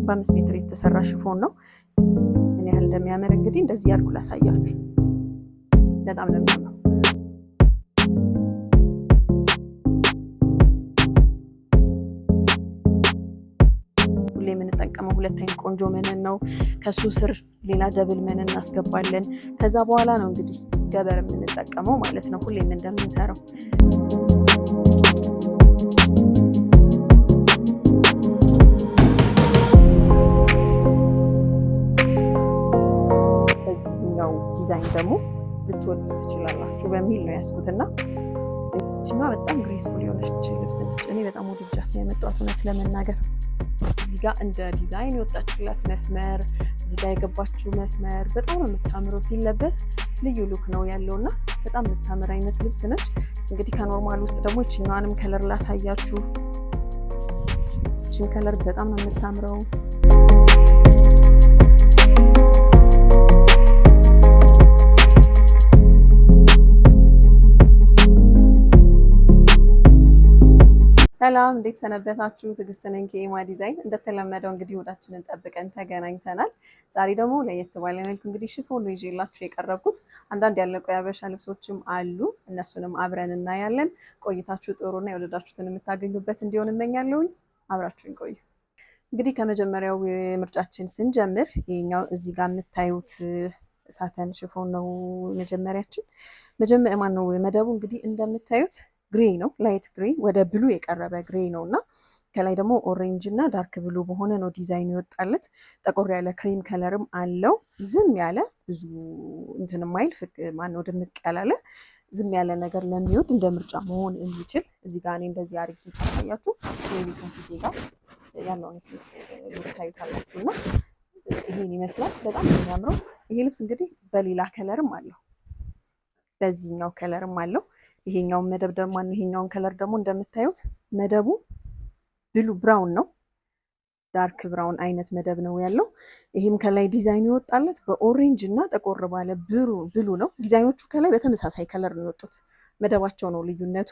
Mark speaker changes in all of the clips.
Speaker 1: በ5 ሜትር የተሰራ ሽፎን ነው። ምን ያህል እንደሚያምር እንግዲህ እንደዚህ ያልኩ ላሳያችሁ። በጣም ነው የሚያምረው። ሁሌ የምንጠቀመው 2 አይነት ቆንጆ መነን ነው። ከሱ ስር ሌላ ደብል መነን እናስገባለን። ከዛ በኋላ ነው እንግዲህ ገበር የምንጠቀመው ማለት ነው፣ ሁሌም እንደምንሰራው። በዚህኛው ዲዛይን ደግሞ ልትወዱት ትችላላችሁ በሚል ነው ያስኩትና እቺማ በጣም ግሬስፉል የሆነች ልብስ ነች። እኔ በጣም ወድጃት ነው የመጣሁት እውነት ለመናገር። እዚህ ጋር እንደ ዲዛይን የወጣችላት መስመር፣ እዚህ ጋር የገባችው መስመር በጣም የምታምረው፣ ሲለበስ ልዩ ሉክ ነው ያለውና በጣም የምታምር አይነት ልብስ ነች። እንግዲህ ከኖርማል ውስጥ ደግሞ እቺኛዋንም ከለር ላሳያችሁ። እቺን ከለር በጣም ነው የምታምረው። ሰላም እንዴት ሰነበታችሁ? ትዕግስት ነኝ ከኤማ ዲዛይን። እንደተለመደው እንግዲህ ወዳችንን ጠብቀን ተገናኝተናል። ዛሬ ደግሞ ለየት ባለ መልኩ እንግዲህ ሽፎን ነው ይዤላችሁ የቀረብኩት። አንዳንድ ያለቁ የሀበሻ ልብሶችም አሉ፣ እነሱንም አብረን እናያለን። ቆይታችሁ ጥሩና የወደዳችሁትን የምታገኙበት እንዲሆን እመኛለሁኝ። አብራችሁን ቆዩ። እንግዲህ ከመጀመሪያው ምርጫችን ስንጀምር ይሄኛው እዚህ ጋር የምታዩት ሳተን ሽፎን ነው መጀመሪያችን። መደቡ እንግዲህ እንደምታዩት ግሬ ነው፣ ላይት ግሬ ወደ ብሉ የቀረበ ግሬ ነው እና ከላይ ደግሞ ኦሬንጅ እና ዳርክ ብሉ በሆነ ነው ዲዛይን ይወጣለት። ጠቆር ያለ ክሬም ከለርም አለው። ዝም ያለ ብዙ እንትን ማይል ድምቅ ያላለ ዝም ያለ ነገር ለሚወድ እንደ ምርጫ መሆን የሚችል እዚህ ጋር እኔ እንደዚህ አድርጌ ሳሳያችሁ ሜቢ ከፊቴ ጋር ያለውን ፊት ታዩታላችሁ እና ይሄን ይመስላል። በጣም የሚያምረው ይሄ ልብስ እንግዲህ በሌላ ከለርም አለው፣ በዚህኛው ከለርም አለው። ይሄኛውን መደብ ደግሞ ይሄኛውን ከለር ደግሞ እንደምታዩት መደቡ ብሉ ብራውን ነው፣ ዳርክ ብራውን አይነት መደብ ነው ያለው። ይሄም ከላይ ዲዛይን ይወጣለት በኦሬንጅ እና ጠቆር ባለ ብሉ ነው። ዲዛይኖቹ ከላይ በተመሳሳይ ከለር ነው የወጡት፣ መደባቸው ነው ልዩነቱ።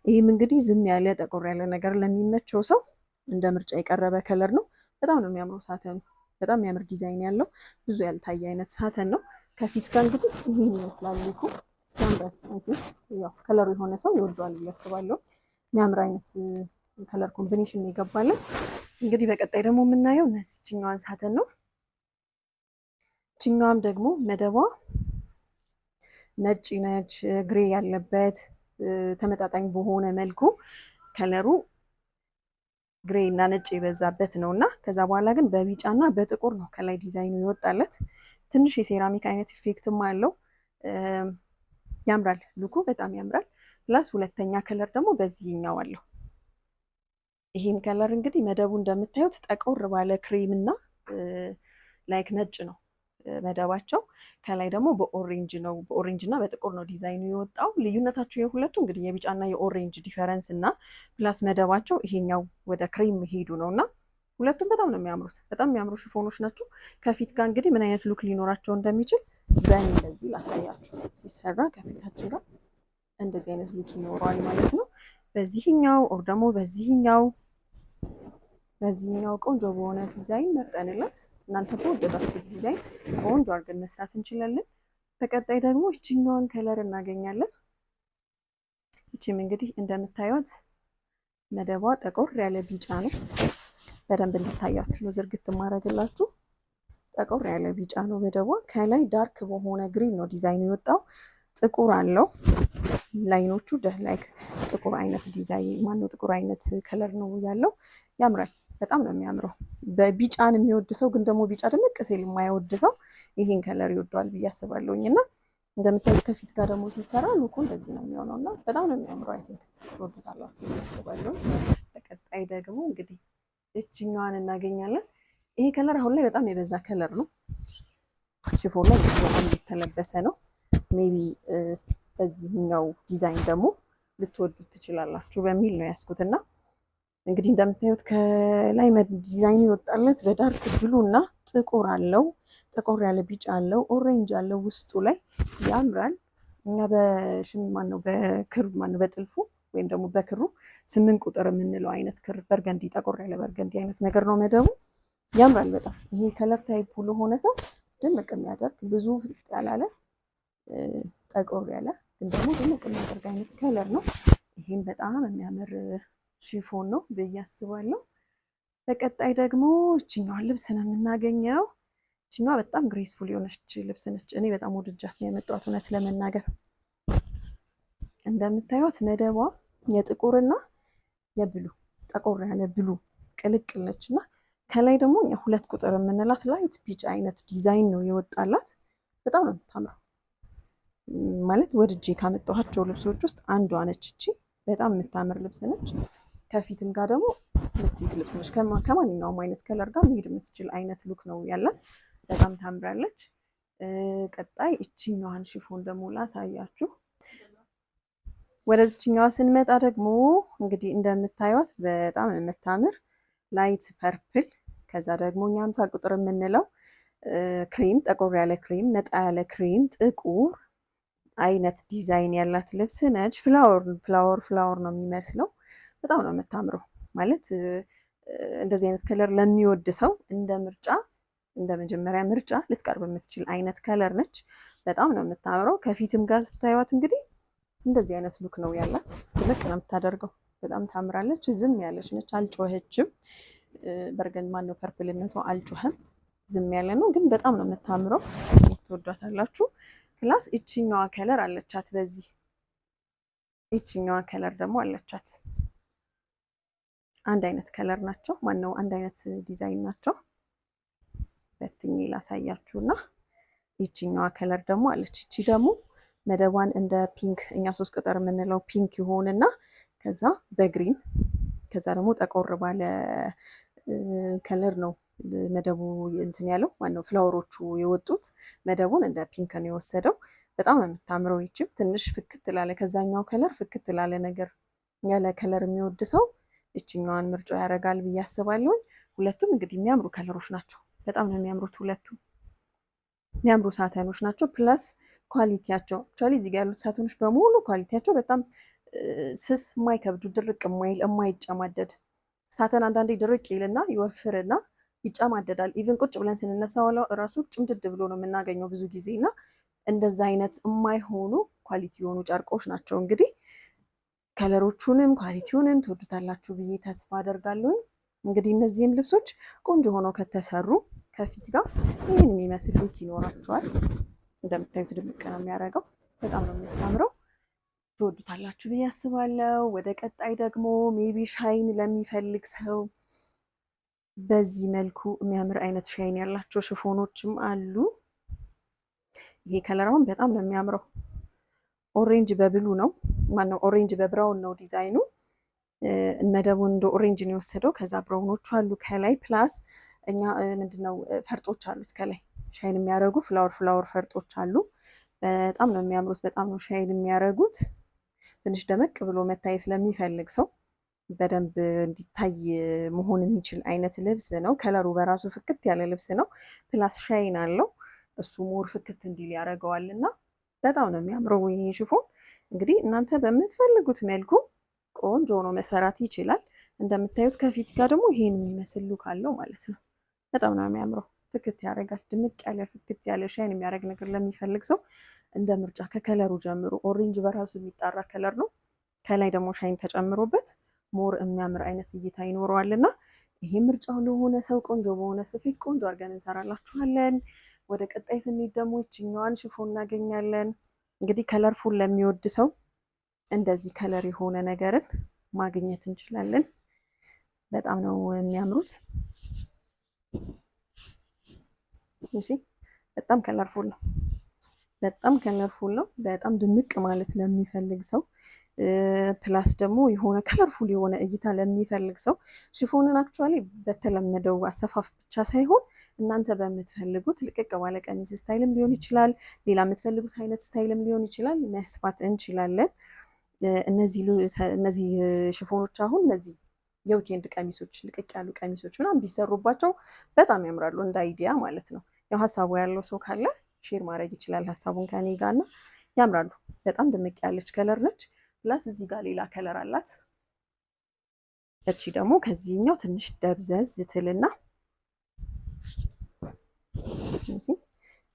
Speaker 1: ይሄም እንግዲህ ዝም ያለ ጠቆር ያለ ነገር ለሚመቸው ሰው እንደ ምርጫ የቀረበ ከለር ነው። በጣም ነው የሚያምረው ሳተኑ፣ በጣም የሚያምር ዲዛይን ያለው ብዙ ያልታየ አይነት ሳተን ነው። ከፊት ጋር እንግዲህ ይሄን ይመስላል ልኩ። ያው ከለሩ የሆነ ሰው ይወደዋል ያስባለሁ። የሚያምር አይነት ከለር ኮምቢኔሽን የገባለት። እንግዲህ በቀጣይ ደግሞ የምናየው እችኛዋን ሳተን ነው። እችኛዋም ደግሞ መደቧ ነጭ ነች፣ ግሬ ያለበት ተመጣጣኝ በሆነ መልኩ ከለሩ ግሬ እና ነጭ የበዛበት ነው እና ከዛ በኋላ ግን በቢጫ እና በጥቁር ነው ከላይ ዲዛይኑ ይወጣለት። ትንሽ የሴራሚክ አይነት ኢፌክትም አለው። ያምራል፣ ሉኩ በጣም ያምራል። ፕላስ ሁለተኛ ከለር ደግሞ በዚህኛው አለው። ይሄም ከለር እንግዲህ መደቡ እንደምታዩት ጠቆር ባለ ክሬም እና ላይክ ነጭ ነው መደባቸው። ከላይ ደግሞ በኦሬንጅ ነው፣ በኦሬንጅ እና በጥቁር ነው ዲዛይኑ የወጣው። ልዩነታቸው የሁለቱ እንግዲህ የቢጫና የኦሬንጅ ዲፈረንስ እና ፕላስ መደባቸው ይሄኛው ወደ ክሬም ሄዱ ነው እና ሁለቱም በጣም ነው የሚያምሩት። በጣም የሚያምሩ ሽፎኖች ናቸው። ከፊት ጋር እንግዲህ ምን አይነት ሉክ ሊኖራቸው እንደሚችል በእኔ እንደዚህ ላሳያችሁ። ሲሰራ ከፊታችን ጋር እንደዚህ አይነት ሉክ ይኖረዋል ማለት ነው። በዚህኛው ኦር ደግሞ በዚህኛው ቆንጆ በሆነ ዲዛይን መርጠንለት እናንተ በወደዳችሁት ዲዛይን ቆንጆ አድርገን መስራት እንችላለን። በቀጣይ ደግሞ እችኛዋን ከለር እናገኛለን። እቺም እንግዲህ እንደምታዩት መደቧ ጠቆር ያለ ቢጫ ነው። በደንብ እንዲታያችሁ ነው ዝርግት ማድረግላችሁ። ጠቆር ያለ ቢጫ ነው መደቧ። ከላይ ዳርክ በሆነ ግሪን ነው ዲዛይኑ የወጣው። ጥቁር አለው ላይኖቹ ላይክ ጥቁር አይነት ዲዛይን ጥቁር አይነት ከለር ነው ያለው። ያምራል፣ በጣም ነው የሚያምረው። በቢጫን የሚወድ ሰው ግን ደግሞ ቢጫ ደመቅ ሲል የማይወድ ሰው ይሄን ከለር ይወደዋል ብዬ አስባለሁኝ እና እንደምታዩት ከፊት ጋር ደግሞ ሲሰራ ሉኩ እንደዚህ ነው የሚሆነው እና በጣም ነው የሚያምረው። አይ ቲንክ ትወዱታላችሁ ብዬ አስባለሁ። በቀጣይ ደግሞ እንግዲህ እችኛዋን እናገኛለን። ይሄ ከለር አሁን ላይ በጣም የበዛ ከለር ነው። ሽፎን ላይ በጣም የተለበሰ ነው። ሜቢ በዚህኛው ዲዛይን ደግሞ ልትወዱት ትችላላችሁ በሚል ነው ያስኩትና እንግዲህ እንደምታዩት ከላይ ዲዛይኑ ይወጣለት በዳርክ ብሉ እና ጥቁር አለው፣ ጠቆር ያለ ቢጫ አለው፣ ኦሬንጅ አለው ውስጡ ላይ ያምራል። እኛ በጥልፉ ወይም ደግሞ በክሩ 8 ቁጥር የምንለው አይነት ክር በርገንዲ ጠቆር ያለ በርገንዲ አይነት ነገር ነው መደቡ። ያምራል በጣም። ይሄ ከለር ታይፑ ለሆነ ሰው ድምቅ የሚያደርግ ብዙ ፍጥጥ ያላለ ጠቆር ያለ ግን ደግሞ ድምቅ የሚያደርግ አይነት ከለር ነው። ይሄም በጣም የሚያምር ሽፎን ነው ብዬ አስባለሁ። በቀጣይ ደግሞ እችኛዋን ልብስ ነው የምናገኘው። እችኛዋ በጣም ግሬስፉል የሆነች ልብስ ነች። እኔ በጣም ወድጃት ነው ያመጣኋት እውነት ለመናገር። እንደምታዩት መደቧ የጥቁርና የብሉ ጠቆር ያለ ብሉ ቅልቅል ነች እና ከላይ ደግሞ 2 ቁጥር የምንላት ላይት ቢጫ አይነት ዲዛይን ነው የወጣላት። በጣም ነው የምታምረው። ማለት ወድጄ ካመጣኋቸው ልብሶች ውስጥ አንዷ ነች እቺ። በጣም የምታምር ልብስ ነች። ከፊትም ጋር ደግሞ የምትሄድ ልብስ ነች። ከማንኛውም አይነት ከለር ጋር መሄድ የምትችል አይነት ሉክ ነው ያላት። በጣም ታምራለች። ቀጣይ እችኛዋን ሽፎን ደግሞ ላሳያችሁ። ወደዚችኛዋ ስንመጣ ደግሞ እንግዲህ እንደምታዩት በጣም የምታምር ላይት ፐርፕል፣ ከዛ ደግሞ እኛ 50 ቁጥር የምንለው ክሪም፣ ጠቆር ያለ ክሪም፣ ነጣ ያለ ክሪም፣ ጥቁር አይነት ዲዛይን ያላት ልብስ ነች። ፍላወር ነው የሚመስለው። በጣም ነው የምታምረው። ማለት እንደዚህ አይነት ከለር ለሚወድ ሰው እንደ መጀመሪያ ምርጫ ልትቀርብ የምትችል አይነት ከለር ነች። በጣም ነው የምታምረው። ከፊትም ጋር ስታዩት እንግዲህ እንደዚህ አይነት ሉክ ነው ያላት። ድምቅ ነው የምታደርገው። በጣም ታምራለች። ዝም ያለች ነች፣ አልጮኸችም። በርገን ማነው ፐርፕልነቷ አልጮኸም፣ ዝም ያለ ነው። ግን በጣም ነው የምታምረው። ትወዷታላችሁ። ፕላስ እችኛዋ ከለር አለቻት። በዚህ እችኛዋ ከለር ደግሞ አለቻት። አንድ አይነት ከለር ናቸው። ማነው አንድ አይነት ዲዛይን ናቸው። በትኜ ላሳያችሁና ይችኛዋ ከለር ደግሞ አለች። እቺ ደግሞ መደቧን እንደ ፒንክ እኛ 3 ቁጥር የምንለው ፒንክ ይሆንና ከዛ በግሪን ከዛ ደግሞ ጠቆር ባለ ከለር ነው መደቡ እንትን ያለው ማነው ፍላወሮቹ የወጡት። መደቡን እንደ ፒንክ ነው የወሰደው። በጣም ነው የምታምረው። ይችም ትንሽ ፍክት ላለ ከዛኛው ከለር ፍክት ላለ ነገር ያለ ከለር የሚወድ ሰው እችኛዋን ምርጫ ያደርጋል ብዬ አስባለሁ። ሁለቱም እንግዲህ የሚያምሩ ከለሮች ናቸው። በጣም ነው የሚያምሩት። ሁለቱም የሚያምሩ ሳተኖች ናቸው። ፕላስ ኳሊቲያቸው አክቹዋሊ እዚህ ጋር ያሉት ሳተኖች በሙሉ ኳሊቲያቸው በጣም ስስ፣ የማይከብዱ ድርቅ የማይል የማይጨማደድ ሳተን አንዳንዴ ድርቅ ይልና ይወፍርና ይጨማደዳል። ኢቭን ቁጭ ብለን ስንነሳው እራሱ ጭምድድ ብሎ ነው የምናገኘው ብዙ ጊዜ እና እንደዛ አይነት የማይሆኑ ኳሊቲ የሆኑ ጨርቆች ናቸው። እንግዲህ ከለሮቹንም ኳሊቲውንም ትወዱታላችሁ ብዬ ተስፋ አደርጋለሁ። እንግዲህ እነዚህም ልብሶች ቆንጆ ሆነው ከተሰሩ ከፊት ጋር ይህን የሚመስል ሉክ ይኖራቸዋል። እንደምታዩት ድምቅ ነው የሚያደርገው። በጣም ነው የምታምረው። ትወዱታላችሁ ብዬ አስባለሁ። ወደ ቀጣይ ደግሞ ሜቢ ሻይን ለሚፈልግ ሰው በዚህ መልኩ የሚያምር አይነት ሻይን ያላቸው ሽፎኖችም አሉ። ይሄ ከለራውን በጣም ነው የሚያምረው። ኦሬንጅ በብሉ ነው ማነው ኦሬንጅ በብራውን ነው ዲዛይኑ። መደቡን እንደ ኦሬንጅ ነው የወሰደው። ከዛ ብራውኖቹ አሉ ከላይ ፕላስ እኛ ምንድነው ፈርጦች አሉት ከላይ ሻይን የሚያደርጉ ፍላወር ፈርጦች አሉ። በጣም ነው የሚያምሩት። በጣም ነው ሻይን የሚያደርጉት። ትንሽ ደመቅ ብሎ መታየት ስለሚፈልግ ሰው በደንብ እንዲታይ መሆን የሚችል አይነት ልብስ ነው። ከለሩ በራሱ ፍክት ያለ ልብስ ነው። ፕላስ ሻይን አለው። እሱ ሞር ፍክት እንዲል ያደርገዋል እና በጣም ነው የሚያምረው ይሄ ሽፎን። እንግዲህ እናንተ በምትፈልጉት መልኩ ቆንጆ ሆኖ መሰራት ይችላል። እንደምታዩት ከፊት ጋር ደግሞ ይሄን የሚመስል ሉክ አለው ማለት ነው። በጣም ነው የሚያምረው። ፍክት ያደርጋል። ድምቅ ያለ ፍክት ያለ ሻይን የሚያደርግ ነገር ለሚፈልግ ሰው እንደ ምርጫ ከከለሩ ጀምሮ ኦሬንጅ በራሱ የሚጣራ ከለር ነው። ከላይ ደግሞ ሻይን ተጨምሮበት ሞር የሚያምር አይነት እይታ ይኖረዋልና ይሄ ምርጫው ለሆነ ሰው ቆንጆ በሆነ ስፌት ቆንጆ አድርገን እንሰራላችኋለን። ወደ ቀጣይ ስንሄድ ደግሞ ይችኛዋን ሽፎን እናገኛለን። እንግዲህ ከለርፉል ለሚወድ ሰው እንደዚህ ከለር የሆነ ነገርን ማግኘት እንችላለን። በጣም ነው የሚያምሩት። በጣም ከለርፉል ነው። በጣም ከለርፉል ነው። በጣም ድምቅ ማለት ለሚፈልግ ሰው ፕላስ ደግሞ የሆነ ከለርፉል የሆነ እይታ ለሚፈልግ ሰው ሽፎንን አክቹዋሊ በተለመደው አሰፋፍ ብቻ ሳይሆን እናንተ በምትፈልጉት ልቅቅ ባለ ቀሚስ ስታይልም ሊሆን ይችላል፣ ሌላ የምትፈልጉት አይነት ስታይልም ሊሆን ይችላል መስፋት እንችላለን። እነዚህ ሽፎኖች አሁን እነዚህ የዊኬንድ ቀሚሶች ልቅቅ ያሉ ቀሚሶች ምናምን ቢሰሩባቸው በጣም ያምራሉ፣ እንደ አይዲያ ማለት ነው። ያው ሀሳቡ ያለው ሰው ካለ ሼር ማድረግ ይችላል ሀሳቡን ከኔ ጋር እና ያምራሉ። በጣም ድምቅ ያለች ከለር ነች። ፕላስ እዚህ ጋር ሌላ ከለር አላት። እቺ ደግሞ ከዚህኛው ትንሽ ደብዘዝ ትልና ሲ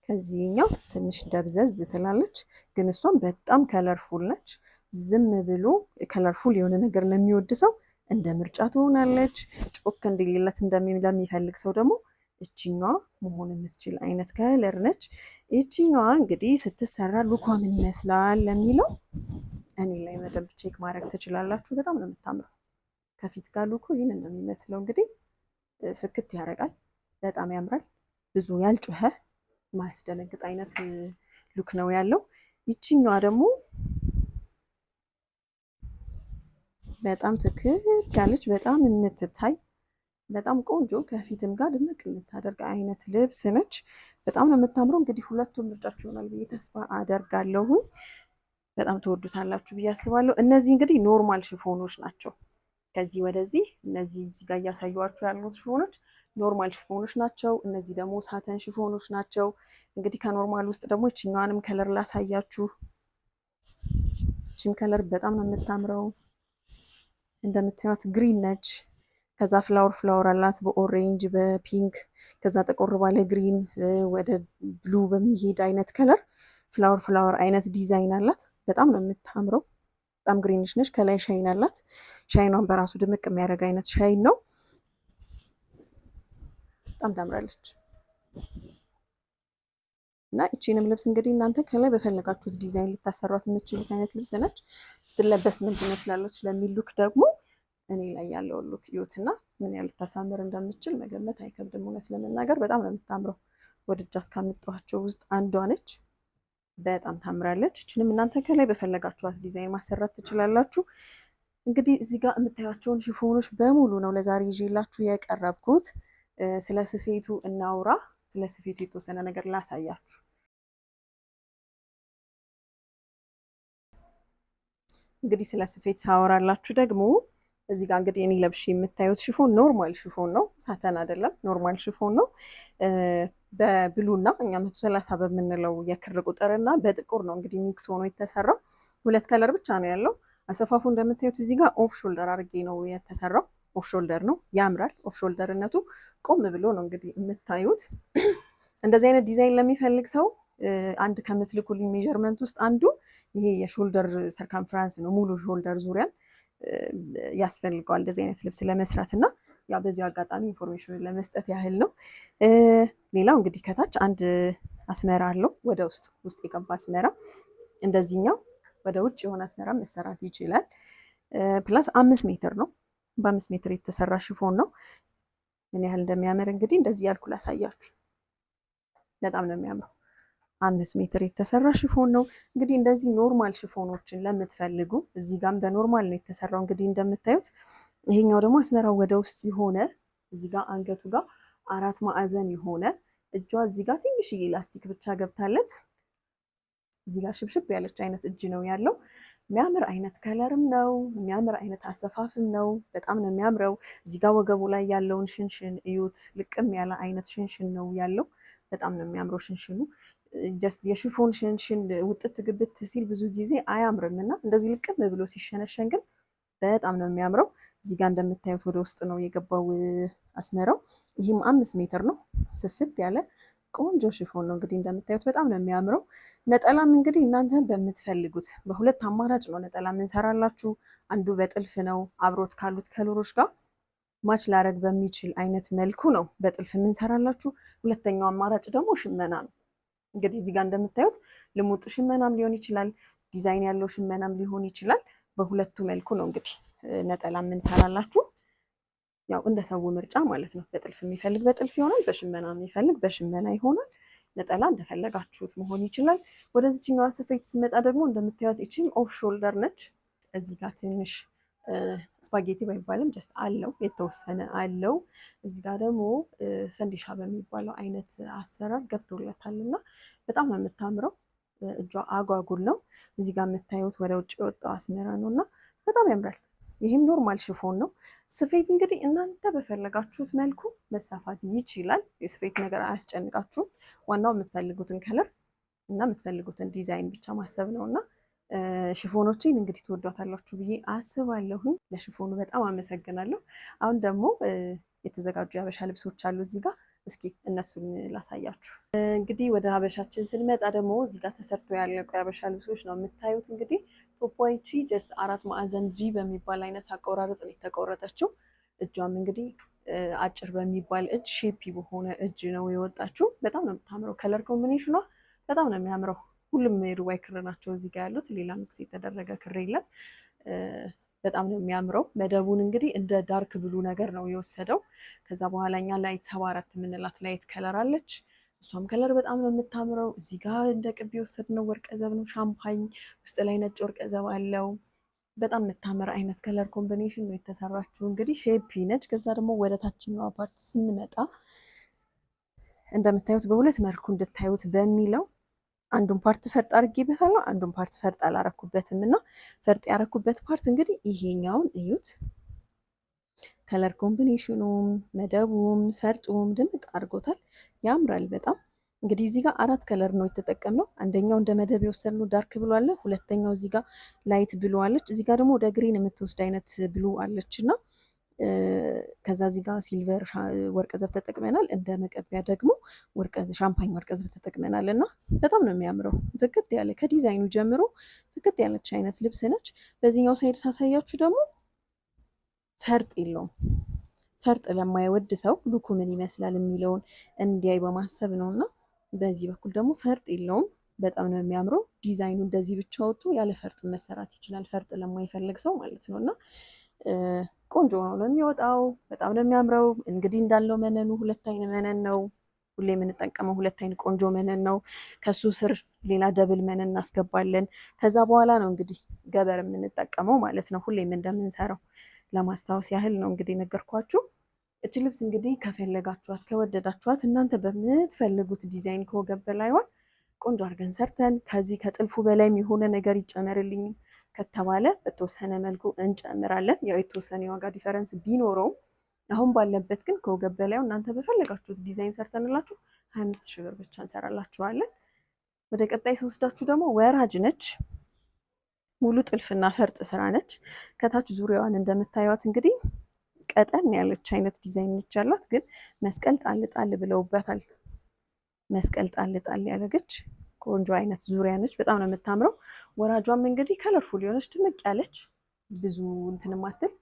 Speaker 1: ከዚህኛው ትንሽ ደብዘዝ ትላለች፣ ግን እሷም በጣም ከለርፉል ነች። ዝም ብሎ ከለርፉል የሆነ ነገር ለሚወድ ሰው እንደ ምርጫ ትሆናለች። ጮክ እንዲልለት ለሚፈልግ ሰው ደግሞ እችኛዋ መሆን የምትችል አይነት ከለር ነች። እችኛዋ እንግዲህ ስትሰራ ሉኳ ምን ይመስላል ለሚለው እኔ ላይ በደንብ ቼክ ማድረግ ትችላላችሁ። በጣም ነው የምታምረው። ከፊት ጋር ሉኩ ይህን ነው የሚመስለው። እንግዲህ ፍክት ያደርጋል፣ በጣም ያምራል። ብዙ ያልጮኸ ማያስደነግጥ አይነት ሉክ ነው ያለው። ይችኛዋ ደግሞ በጣም ፍክት ያለች በጣም የምትታይ በጣም ቆንጆ ከፊትም ጋር ድምቅ የምታደርግ አይነት ልብስ ነች። በጣም ነው የምታምረው። እንግዲህ ሁለቱም ምርጫችሁ ይሆናል ብዬ ተስፋ አደርጋለሁ። በጣም ትወዱታላችሁ ብዬ አስባለሁ። እነዚህ እንግዲህ ኖርማል ሽፎኖች ናቸው። ከዚህ ወደዚህ እነዚህ እዚህ ጋር እያሳየኋችሁ ያሉት ሽፎኖች ኖርማል ሽፎኖች ናቸው። እነዚህ ደግሞ ሳተን ሽፎኖች ናቸው። እንግዲህ ከኖርማል ውስጥ ደግሞ ይችኛዋንም ከለር ላሳያችሁ። ይችም ከለር በጣም ነው የምታምረው። እንደምታዩት ግሪን ነች። ከዛ ፍላወር አላት በኦሬንጅ በፒንክ፣ ከዛ ጠቆር ባለ ግሪን ወደ ብሉ በሚሄድ አይነት ከለር ፍላወር አይነት ዲዛይን አላት። በጣም ነው የምታምረው። በጣም ግሪንሽ ነች። ከላይ ሻይን አላት። ሻይኗን በራሱ ድምቅ የሚያደርግ አይነት ሻይን ነው። በጣም ታምራለች። እና እቺንም ልብስ እንግዲህ እናንተ ከላይ በፈለጋችሁት ዲዛይን ልታሰሯት የምትችሉት አይነት ልብስ ነች። ስትለበስ ምን ትመስላለች ለሚል ሉክ ደግሞ እኔ ላይ ያለው ሉክ እዩትና ምን ያህል ልታሳምር እንደምትችል መገመት አይከብድም። እውነት ለመናገር በጣም ነው የምታምረው። ወድጃት ካመጣኋቸው ውስጥ አንዷ ነች። በጣም ታምራለች። እችንም እናንተ ከላይ በፈለጋችኋት ዲዛይን ማሰራት ትችላላችሁ። እንግዲህ እዚህ ጋር የምታያቸውን ሽፎኖች በሙሉ ነው ለዛሬ ይዤላችሁ የቀረብኩት። ስለ ስፌቱ እናውራ። ስለ ስፌቱ የተወሰነ ነገር ላሳያችሁ። እንግዲህ ስለ ስፌት ሳወራላችሁ ደግሞ እዚህ ጋር እንግዲህ እኔ ለብሼ የምታዩት ሽፎን ኖርማል ሽፎን ነው፣ ሳተን አይደለም፣ ኖርማል ሽፎን ነው። በብሉና እኛ 130 በምንለው የክር ቁጥርና በጥቁር ነው እንግዲህ ሚክስ ሆኖ የተሰራው። ሁለት ከለር ብቻ ነው ያለው። አሰፋፉ እንደምታዩት እዚህ ጋር ኦፍ ሾልደር አድርጌ ነው የተሰራው። ኦፍ ሾልደር ነው፣ ያምራል። ኦፍ ሾልደርነቱ ቆም ብሎ ነው እንግዲህ የምታዩት። እንደዚህ አይነት ዲዛይን ለሚፈልግ ሰው አንድ ከምትልኩልኝ ሜዠርመንት ውስጥ አንዱ ይሄ የሾልደር ሰርከምፍራንስ ነው። ሙሉ ሾልደር ዙሪያን ያስፈልገዋል እንደዚህ አይነት ልብስ ለመስራት እና ያው በዚሁ አጋጣሚ ኢንፎርሜሽን ለመስጠት ያህል ነው። ሌላው እንግዲህ ከታች አንድ አስመራ አለው፣ ወደ ውስጥ የገባ አስመራ። እንደዚህኛው ወደ ውጭ የሆነ አስመራ መሰራት ይችላል። ፕላስ 5 ሜትር ነው፣ በ5 ሜትር የተሰራ ሽፎን ነው። ምን ያህል እንደሚያምር እንግዲህ እንደዚህ ያልኩ ላሳያችሁ። በጣም ነው የሚያምረው። 5 ሜትር የተሰራ ሽፎን ነው። እንግዲህ እንደዚህ ኖርማል ሽፎኖችን ለምትፈልጉ እዚህ ጋም በኖርማል ነው የተሰራው። እንግዲህ እንደምታዩት ይሄኛው ደግሞ አስመራው ወደ ውስጥ የሆነ እዚህ ጋር አንገቱ ጋር 4 ማዕዘን የሆነ እጇ እዚህ ጋር ትንሽዬ ላስቲክ ብቻ ገብታለት እዚህ ጋር ሽብሽብ ያለች አይነት እጅ ነው ያለው። የሚያምር አይነት ከለርም ነው፣ የሚያምር አይነት አሰፋፍም ነው። በጣም ነው የሚያምረው። እዚህ ጋር ወገቡ ላይ ያለውን ሽንሽን እዩት። ልቅም ያለ አይነት ሽንሽን ነው ያለው። በጣም ነው የሚያምረው ሽንሽኑ። ጀስት የሽፎን ሽንሽን ውጥት ግብት ሲል ብዙ ጊዜ አያምርም እና እንደዚህ ልቅም ብሎ ሲሸነሸን ግን በጣም ነው የሚያምረው። እዚህ ጋር እንደምታዩት ወደ ውስጥ ነው የገባው አስመራው። ይህም 5 ሜትር ነው። ስፍት ያለ ቆንጆ ሽፎን ነው። እንግዲህ እንደምታዩት በጣም ነው የሚያምረው። ነጠላም እንግዲህ እናንተ በምትፈልጉት በሁለት አማራጭ ነው ነጠላ የምንሰራላችሁ። አንዱ በጥልፍ ነው፣ አብሮት ካሉት ከለሮች ጋር ማች ላረግ በሚችል አይነት መልኩ ነው በጥልፍ የምንሰራላችሁ። ሁለተኛው አማራጭ ደግሞ ሽመና ነው። እንግዲህ እዚህ ጋር እንደምታዩት ልሙጥ ሽመናም ሊሆን ይችላል፣ ዲዛይን ያለው ሽመናም ሊሆን ይችላል። በሁለቱ መልኩ ነው እንግዲህ ነጠላ የምንሰራላችሁ። ያው እንደ ሰው ምርጫ ማለት ነው። በጥልፍ የሚፈልግ በጥልፍ ይሆናል፣ በሽመና የሚፈልግ በሽመና ይሆናል። ነጠላ እንደፈለጋችሁት መሆን ይችላል። ወደዚህኛዋ ስፌት ስመጣ ደግሞ እንደምታዩት እቺም ኦፍ ሾልደር ነች። እዚህ ጋር ትንሽ ስፓጌቲ ባይባልም ጀስት አለው፣ የተወሰነ አለው። እዚህ ጋር ደግሞ ፈንዲሻ በሚባለው አይነት አሰራር ገብቶለታልና በጣም ነው የምታምረው። እጇ አጓጉል ነው። እዚህ ጋር የምታዩት ወደ ውጭ የወጣው አስመራ ነው እና በጣም ያምራል። ይህም ኖርማል ሽፎን ነው። ስፌት እንግዲህ እናንተ በፈለጋችሁት መልኩ መሰፋት ይችላል። የስፌት ነገር አያስጨንቃችሁም። ዋናው የምትፈልጉትን ከለር እና የምትፈልጉትን ዲዛይን ብቻ ማሰብ ነው እና ሽፎኖችን እንግዲህ ትወዷታላችሁ ብዬ አስባለሁኝ። ለሽፎኑ በጣም አመሰግናለሁ። አሁን ደግሞ የተዘጋጁ የሀበሻ ልብሶች አሉ እዚህ ጋር። እስኪ እነሱን ላሳያችሁ። እንግዲህ ወደ ሀበሻችን ስንመጣ ደግሞ እዚህ ጋር ተሰርቶ ያለቁ የሀበሻ ልብሶች ነው የምታዩት። እንግዲህ ቶፖይቺ ጀስት 4 ማዕዘን ቪ በሚባል አይነት አቆራረጥ ነው የተቆረጠችው። እጇም እንግዲህ አጭር በሚባል እጅ ሼፒ በሆነ እጅ ነው የወጣችው። በጣም ነው የምታምረው። ከለር ኮምቢኔሽኗ በጣም ነው የሚያምረው። ሁሉም የዱባይ ክር ናቸው እዚህ ጋር ያሉት። ሌላ ሚክስ የተደረገ ክር የለም። በጣም ነው የሚያምረው። መደቡን እንግዲህ እንደ ዳርክ ብሉ ነገር ነው የወሰደው። ከዛ በኋላ እኛ ላይት 74 የምንላት ላይት ከለር አለች። እሷም ከለር በጣም ነው የምታምረው። እዚህ ጋር እንደ ቅብ የወሰድነው ወርቀ ዘብ ነው፣ ሻምፓኝ ውስጥ ላይ ነጭ ወርቀ ዘብ አለው። በጣም የምታምር አይነት ከለር ኮምቢኔሽን ነው የተሰራችው። እንግዲህ ሼፒ ነች። ከዛ ደግሞ ወደ ታችኛው ፓርት ስንመጣ እንደምታዩት በሁለት መልኩ እንድታዩት በሚለው አንዱን ፓርት ፈርጥ አድርጌበታለሁ፣ አንዱን ፓርት ፈርጥ አላረኩበትም እና ፈርጥ ያረኩበት ፓርት እንግዲህ ይሄኛውን እዩት። ከለር ኮምቢኔሽኑም መደቡም ፈርጡም ድምቅ አድርጎታል። ያምራል በጣም። እንግዲህ እዚህ ጋር 4 ከለር ነው የተጠቀምነው። አንደኛው እንደ መደብ የወሰድነው ዳርክ ብሉ አለ። ሁለተኛው እዚህ ጋር ላይት ብሉ አለች። እዚህ ጋር ደግሞ ወደ ግሪን የምትወስድ አይነት ብሉ አለች እና ከዛ እዚህ ጋር ሲልቨር ወርቀ ዘብ ተጠቅመናል። እንደ መቀቢያ ደግሞ ሻምፓኝ ወርቀ ዘብ ተጠቅመናል እና በጣም ነው የሚያምረው። ፍክት ያለ ከዲዛይኑ ጀምሮ ፍክት ያለች አይነት ልብስ ነች። በዚህኛው ሳይድ ሳሳያችሁ ደግሞ ፈርጥ የለውም። ፈርጥ ለማይወድ ሰው ሉኩ ምን ይመስላል የሚለውን እንዲያይ በማሰብ ነው እና በዚህ በኩል ደግሞ ፈርጥ የለውም። በጣም ነው የሚያምረው። ዲዛይኑ እንደዚህ ብቻ ወጥቶ ያለ ፈርጥ መሰራት ይችላል፣ ፈርጥ ለማይፈልግ ሰው ማለት ነው እና ቆንጆ ነው የሚወጣው። በጣም ነው የሚያምረው። እንግዲህ እንዳለው መነኑ 2 አይን መነን ነው። ሁሌ የምንጠቀመው 2 አይን ቆንጆ መነን ነው። ከሱ ስር ሌላ ደብል መነን እናስገባለን። ከዛ በኋላ ነው እንግዲህ ገበር የምንጠቀመው ማለት ነው፣ ሁሌም እንደምንሰራው ለማስታወስ ያህል ነው እንግዲህ ነገርኳችሁ። እች ልብስ እንግዲህ ከፈለጋችኋት ከወደዳችኋት እናንተ በምትፈልጉት ዲዛይን ከወገብ በላይዋን ቆንጆ አድርገን ሰርተን ከዚህ ከጥልፉ በላይም የሆነ ነገር ይጨመርልኝ ከተባለ በተወሰነ መልኩ እንጨምራለን። ያው የተወሰነ የዋጋ ዲፈረንስ ቢኖረውም አሁን ባለበት ግን ከወገብ በላዩ እናንተ በፈለጋችሁት ዲዛይን ሰርተንላችሁ 25 ሺህ ብር ብቻ እንሰራላችኋለን። ወደ ቀጣይ ስወስዳችሁ ደግሞ ወራጅ ነች። ሙሉ ጥልፍና ፈርጥ ስራ ነች። ከታች ዙሪያዋን እንደምታዩት እንግዲህ ቀጠን ያለች አይነት ዲዛይን ነች ያላት፣ ግን መስቀል ጣል ጣል ብለውበታል። መስቀል ጣል ጣል ያለገች ቆንጆ አይነት ዙሪያ ነች። በጣም ነው የምታምረው። ወራጇም እንግዲህ ከለርፉል የሆነች ድምቅ ያለች ብዙ እንትን ማትል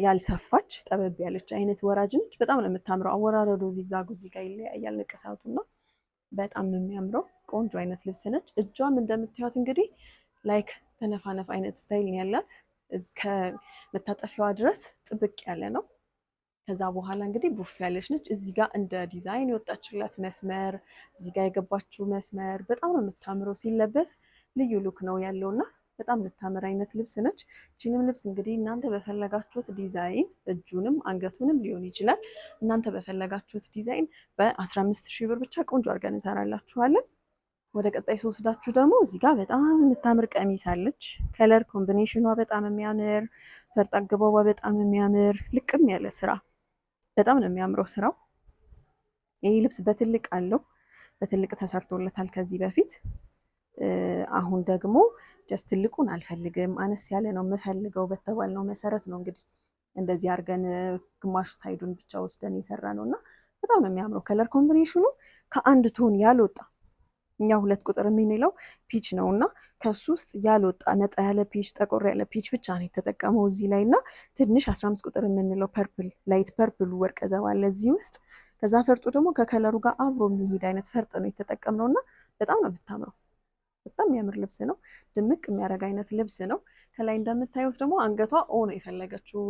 Speaker 1: ያልሰፋች ጠበብ ያለች አይነት ወራጅ ነች። በጣም ነው የምታምረው። አወራረዱ ዚግዛጉ እዚህ ጋር ይለያያል ንቅሳቱና በጣም ነው የሚያምረው። ቆንጆ አይነት ልብስ ነች። እጇም እንደምታዩት እንግዲህ ላይክ ተነፋነፍ አይነት ስታይል ነው ያላት። እስከ መታጠፊያዋ ድረስ ጥብቅ ያለ ነው። ከዛ በኋላ እንግዲህ ቡፍ ያለች ነች። እዚህ ጋር እንደ ዲዛይን የወጣችላት መስመር፣ እዚህ ጋር የገባችው መስመር በጣም ነው የምታምረው። ሲለበስ ልዩ ሉክ ነው ያለውና በጣም የምታምር አይነት ልብስ ነች። ይህችንም ልብስ እንግዲህ እናንተ በፈለጋችሁት ዲዛይን እጁንም አንገቱንም ሊሆን ይችላል እናንተ በፈለጋችሁት ዲዛይን በ15 ሺህ ብር ብቻ ቆንጆ አድርገን እንሰራላችኋለን። ወደ ቀጣይ ስወስዳችሁ ደግሞ እዚህ ጋር በጣም የምታምር ቀሚስ አለች። ከለር ኮምቢኔሽኗ በጣም የሚያምር፣ ፈርጥ አገባቧ በጣም የሚያምር፣ ልቅም ያለ ስራ በጣም ነው የሚያምረው ስራው። ይህ ልብስ በትልቅ አለው፣ በትልቅ ተሰርቶለታል ከዚህ በፊት። አሁን ደግሞ ጀስት ትልቁን አልፈልግም አነስ ያለ ነው የምፈልገው በተባልነው መሰረት ነው እንግዲህ እንደዚህ አድርገን ግማሽ ሳይዱን ብቻ ወስደን የሰራ ነው እና በጣም ነው የሚያምረው። ከለር ኮምቢኔሽኑ ከአንድ ቶን ያልወጣ፣ እኛ 2 ቁጥር የምንለው ፒች ነው እና ከሱ ውስጥ ያልወጣ ነጣ ያለ ፒች፣ ጠቆር ያለ ፒች ብቻ ነው የተጠቀመው እዚህ ላይ እና ትንሽ 15 ቁጥር የምንለው ፐርፕል፣ ላይት ፐርፕሉ ወርቀ ዘብ አለ እዚህ ውስጥ። ከዛ ፈርጡ ደግሞ ከከለሩ ጋር አብሮ የሚሄድ አይነት ፈርጥ ነው የተጠቀምነው እና በጣም ነው የምታምረው። በጣም የሚያምር ልብስ ነው። ድምቅ የሚያደርግ አይነት ልብስ ነው። ከላይ እንደምታዩት ደግሞ አንገቷ ኦ ነው የፈለገችው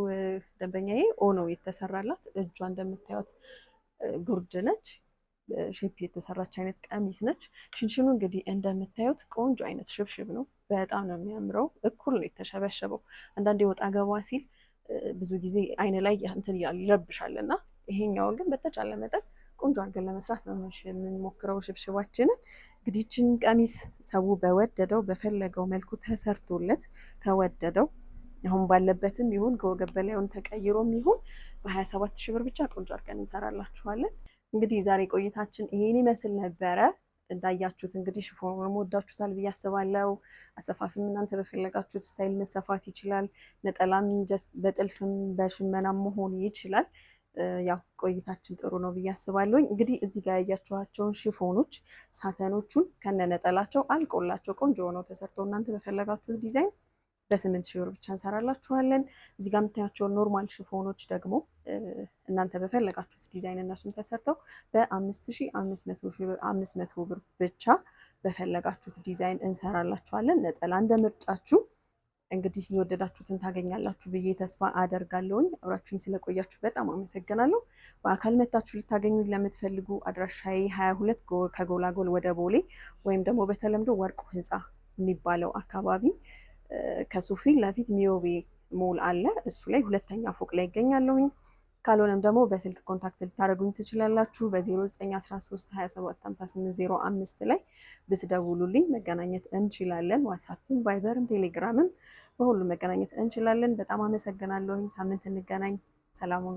Speaker 1: ደንበኛዬ፣ ኦ ነው የተሰራላት። እጇ እንደምታዩት ጉርድ ነች። ሼፕ የተሰራች አይነት ቀሚስ ነች። ሽንሽኑ እንግዲህ እንደምታዩት ቆንጆ አይነት ሽብሽብ ነው። በጣም ነው የሚያምረው። እኩል ነው የተሸበሸበው። አንዳንዴ ወጣ ገባ ሲል ብዙ ጊዜ አይን ላይ እንትን ይረብሻል እና ይሄኛውን ግን በተቻለ መጠን ቆንጆ አድርገን ለመስራት ነው የምንሞክረው ሽብሽባችንን። እንግዲህ ይህችን ቀሚስ ሰው በወደደው በፈለገው መልኩ ተሰርቶለት ከወደደው አሁን ባለበትም ይሁን ከወገብ በላይውን ተቀይሮም ይሁን በ27 ሺህ ብር ብቻ ቆንጆ አድርገን እንሰራላችኋለን። እንግዲህ ዛሬ ቆይታችን ይሄን ይመስል ነበረ። እንዳያችሁት እንግዲህ ሽፎኑን ወዳችሁታል ብዬ አስባለሁ። አሰፋፍም እናንተ በፈለጋችሁት ስታይል መሰፋት ይችላል። ነጠላም ጀስት በጥልፍም በሽመናም መሆን ይችላል። ያው ቆይታችን ጥሩ ነው ብዬ አስባለሁ። እንግዲህ እዚህ ጋር ያያችኋቸውን ሽፎኖች ሳተኖቹን ከነነጠላቸው አልቆላቸው ቆንጆ ሆነው ተሰርተው እናንተ በፈለጋችሁት ዲዛይን በ8,000 ብር ብቻ እንሰራላችኋለን። እዚህ ጋር የምታያቸውን ኖርማል ሽፎኖች ደግሞ እናንተ በፈለጋችሁት ዲዛይን እነሱም ተሰርተው በ5,500 ብር ብቻ በፈለጋችሁት ዲዛይን እንሰራላችኋለን። ነጠላ እንደ ምርጫችሁ እንግዲህ የወደዳችሁትን ታገኛላችሁ ብዬ ተስፋ አደርጋለሁኝ። አብራችሁኝ ስለቆያችሁ በጣም አመሰግናለሁ። በአካል መታችሁ ልታገኙ ለምትፈልጉ አድራሻዬ 22 ከጎላጎል ወደ ቦሌ ወይም ደግሞ በተለምዶ ወርቁ ህንፃ የሚባለው አካባቢ ከሱ ፊት ለፊት ሚዮቤ ሞል አለ። እሱ ላይ ሁለተኛ ፎቅ ላይ ይገኛለሁኝ። ካልሆነም ደግሞ በስልክ ኮንታክት ልታደርጉኝ ትችላላችሁ። በ0913275805 ላይ ብትደውሉልኝ መገናኘት እንችላለን። ዋትሳፕም፣ ቫይበርም፣ ቴሌግራምም በሁሉም መገናኘት እንችላለን። በጣም አመሰግናለሁኝ። ሳምንት እንገናኝ። ሰላሙን